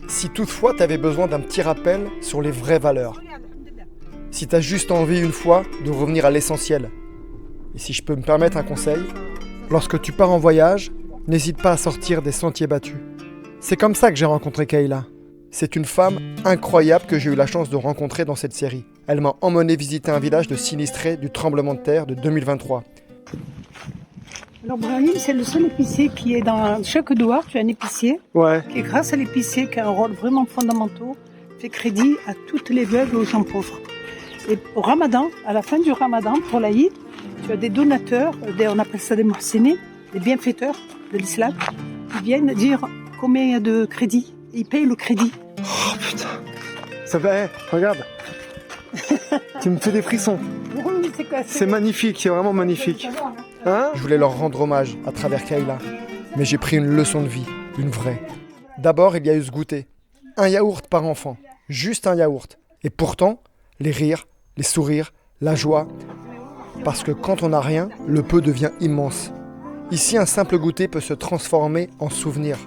Si toutefois tu avais besoin d'un petit rappel sur les vraies valeurs, si tu as juste envie une fois de revenir à l'essentiel, et si je peux me permettre un conseil, lorsque tu pars en voyage, n'hésite pas à sortir des sentiers battus. C'est comme ça que j'ai rencontré Kayla. C'est une femme incroyable que j'ai eu la chance de rencontrer dans cette série. Elle m'a emmené visiter un village de sinistrés du tremblement de terre de 2023. Alors Brahim, c'est le seul épicier qui est dans chaque douar, tu as un épicier, Ouais. qui grâce à l'épicier qui a un rôle vraiment fondamental, fait crédit à toutes les veuves et aux gens pauvres. Et au Ramadan, à la fin du Ramadan, pour l'Aïd, tu as des donateurs, on appelle ça des muhsinines, des bienfaiteurs de l'islam, qui viennent dire combien il y a de crédit. Ils payent le crédit. Oh putain. Ça va, regarde. Tu me fais des frissons. Oui, c'est quoi, C'est magnifique, c'est vraiment magnifique. Hein? Je voulais leur rendre hommage à travers Kayla. Mais j'ai pris une leçon de vie, une vraie. D'abord, il y a eu ce goûter. Un yaourt par enfant. Juste un yaourt. Et pourtant, les rires, les sourires, la joie. Parce que quand on n'a rien, le peu devient immense. Ici, un simple goûter peut se transformer en souvenir.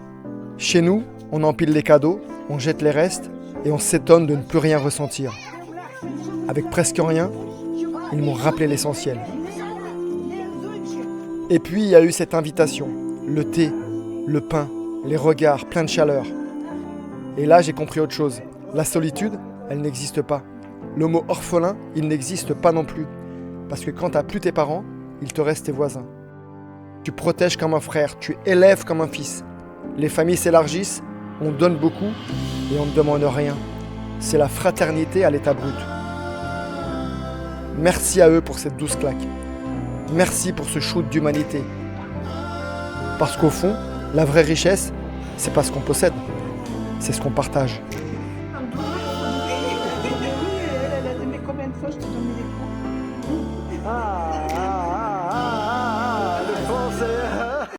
Chez nous, on empile les cadeaux, on jette les restes et on s'étonne de ne plus rien ressentir. Avec presque rien, ils m'ont rappelé l'essentiel. Et puis il y a eu cette invitation, le thé, le pain, les regards pleins de chaleur. Et là j'ai compris autre chose. La solitude, elle n'existe pas. Le mot orphelin, il n'existe pas non plus. Parce que quand tu n'as plus tes parents, il te reste tes voisins. Tu protèges comme un frère, tu élèves comme un fils. Les familles s'élargissent, on donne beaucoup et on ne demande rien. C'est la fraternité à l'état brut. Merci à eux pour cette douce claque. Merci pour ce shoot d'humanité. Parce qu'au fond, la vraie richesse, c'est pas ce qu'on possède, c'est ce qu'on partage. Combien de fois je te donne des coups?